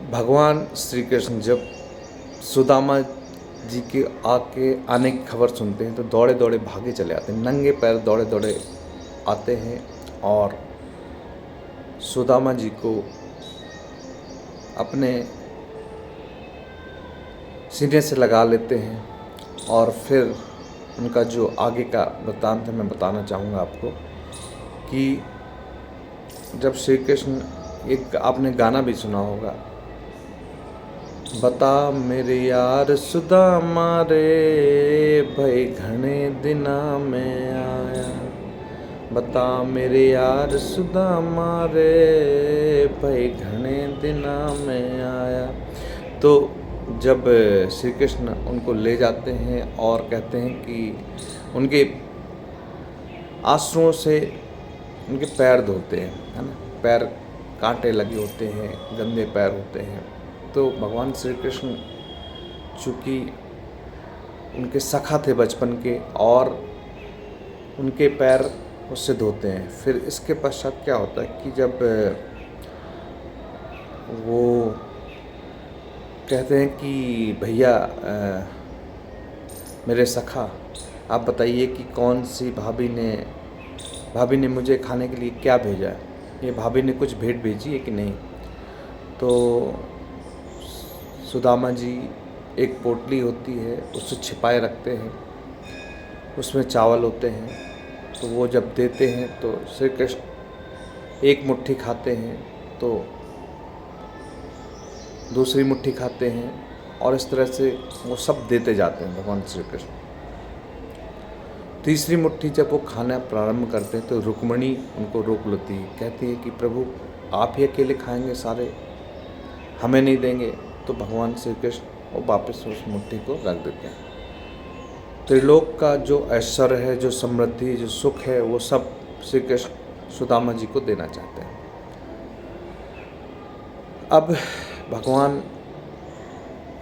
भगवान श्री कृष्ण जब सुदामा जी के आने की खबर सुनते हैं तो दौड़े दौड़े भागे चले आते हैं, नंगे पैर दौड़े दौड़े आते हैं और सुदामा जी को अपने सीने से लगा लेते हैं। और फिर उनका जो आगे का वृत्तांत है मैं बताना चाहूँगा आपको कि जब श्री कृष्ण, एक आपने गाना भी सुना होगा, बता मेरे यार सुदामा रे भई घणे दिना में आया, बता मेरे यार सुदामा रे भई घणे दिना में आया। तो जब श्री कृष्ण उनको ले जाते हैं और कहते हैं कि उनके आंसुओं से उनके पैर धोते हैं, है ना, पैर कांटे लगे होते हैं, गंदे पैर होते हैं। तो भगवान श्री कृष्ण चूँकि उनके सखा थे बचपन के और उनके पैर उससे धोते हैं। फिर इसके पश्चात क्या होता है कि जब वो कहते हैं कि भैया मेरे सखा, आप बताइए कि कौन सी भाभी ने मुझे खाने के लिए क्या भेजा है, ये भाभी ने कुछ भेंट भेजी है कि नहीं। तो सुदामा जी एक पोटली होती है उससे छिपाए रखते हैं, उसमें चावल होते हैं। तो वो जब देते हैं तो श्री कृष्ण एक मुट्ठी खाते हैं तो दूसरी मुट्ठी खाते हैं और इस तरह से वो सब देते जाते हैं भगवान श्री कृष्ण। तीसरी मुट्ठी जब वो खाना प्रारंभ करते हैं तो रुक्मिणी उनको रोक लेती है, कहती है कि प्रभु आप ही अकेले खाएंगे सारे, हमें नहीं देंगे। तो भगवान श्री कृष्ण वो वापस उस मुट्ठी को रख देते हैं। त्रिलोक का जो ऐश्वर्य है, जो समृद्धि, जो सुख है, वो सब श्री कृष्ण सुदामा जी को देना चाहते हैं। अब भगवान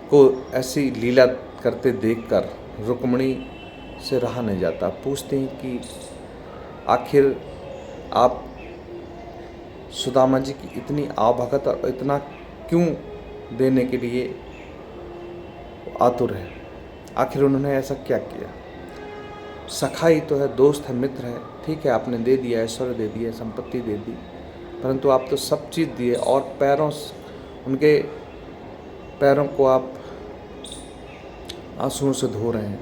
को ऐसी लीला करते देखकर रुक्मिणी से रहा नहीं जाता। पूछते हैं कि आखिर आप सुदामा जी की इतनी आवभगत और इतना क्यों देने के लिए आतुर है, आखिर उन्होंने ऐसा क्या किया। सखा ही तो है, दोस्त है, मित्र है, ठीक है आपने दे दिया, ऐश्वर्य दे दिया, संपत्ति दे दी, परंतु आप तो सब चीज़ दिए और उनके पैरों को आप आंसुओं से धो रहे हैं।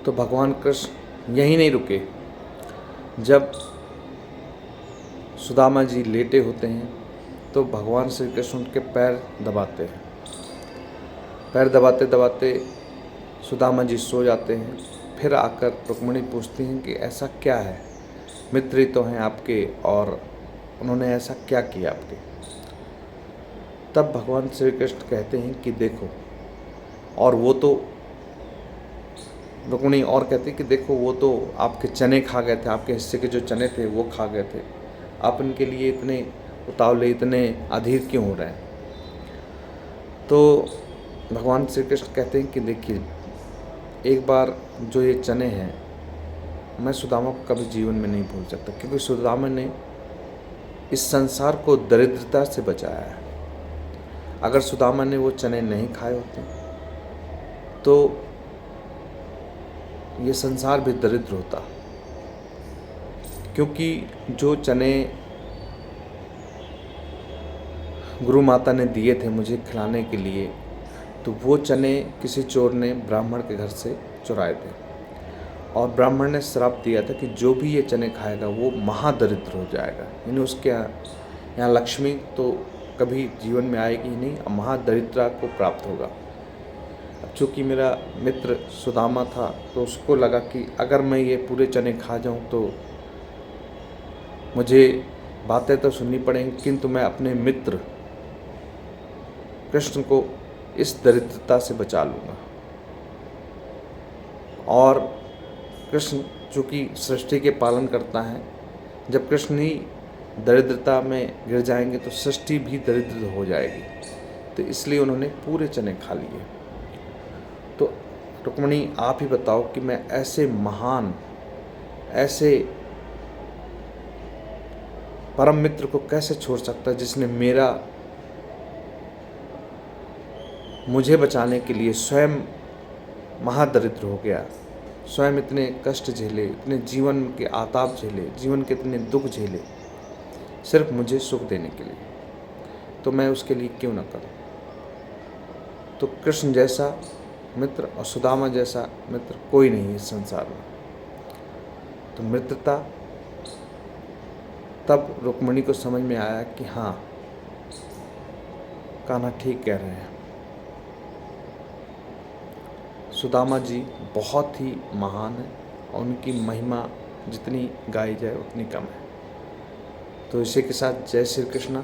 तो भगवान कृष्ण यहीं नहीं रुके। जब सुदामा जी लेटे होते हैं तो भगवान श्री कृष्ण उनके पैर दबाते हैं। पैर दबाते दबाते सुदामा जी सो जाते हैं। फिर आकर रुक्मिणी पूछती हैं कि ऐसा क्या है, मित्र ही तो हैं आपके और उन्होंने ऐसा क्या किया आपके। तब भगवान श्री कृष्ण कहते हैं कि देखो, और वो तो रुक्मिणी और कहती कि देखो वो तो आपके चने खा गए थे, आपके हिस्से के जो चने थे वो खा गए थे, आप इनके लिए इतने उतावले, इतने अधीर क्यों हो रहे हैं। तो भगवान श्री कृष्ण कहते हैं कि देखिए, एक बार जो ये चने हैं मैं सुदामा को कभी जीवन में नहीं भूल सकता, क्योंकि सुदामा ने इस संसार को दरिद्रता से बचाया है। अगर सुदामा ने वो चने नहीं खाए होते तो ये संसार भी दरिद्र होता, क्योंकि जो चने गुरु माता ने दिए थे मुझे खिलाने के लिए, तो वो चने किसी चोर ने ब्राह्मण के घर से चुराए थे और ब्राह्मण ने श्राप दिया था कि जो भी ये चने खाएगा वो महादरिद्र हो जाएगा, यानी उसके यहाँ लक्ष्मी तो कभी जीवन में आएगी ही नहीं, महादरिद्रता को प्राप्त होगा। अब चूँकि मेरा मित्र सुदामा था तो उसको लगा कि अगर मैं ये पूरे चने खा जाऊँ तो मुझे बातें तो सुननी पड़ेंगी, किंतु मैं अपने मित्र कृष्ण को इस दरिद्रता से बचा लूँगा। और कृष्ण चूँकि सृष्टि के पालन करता है, जब कृष्ण ही दरिद्रता में गिर जाएंगे तो सृष्टि भी दरिद्र हो जाएगी, तो इसलिए उन्होंने पूरे चने खा लिए। तो रुक्मिणी आप ही बताओ कि मैं ऐसे महान, ऐसे परम मित्र को कैसे छोड़ सकता जिसने मेरा मुझे बचाने के लिए स्वयं महादरिद्र हो गया, स्वयं इतने कष्ट झेले, इतने जीवन के आताप झेले, जीवन के इतने दुख झेले, सिर्फ मुझे सुख देने के लिए, तो मैं उसके लिए क्यों न करूं। तो कृष्ण जैसा मित्र और सुदामा जैसा मित्र कोई नहीं है इस संसार में। तो मित्रता, तब रुक्मिणी को समझ में आया कि हाँ, कान्हा ठीक कह रहे हैं, सुदामा जी बहुत ही महान है और उनकी महिमा जितनी गाई जाए उतनी कम है। तो इसी के साथ जय श्री कृष्ण,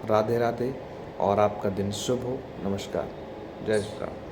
राधे राधे, और आपका दिन शुभ हो। नमस्कार, जय श्री राम।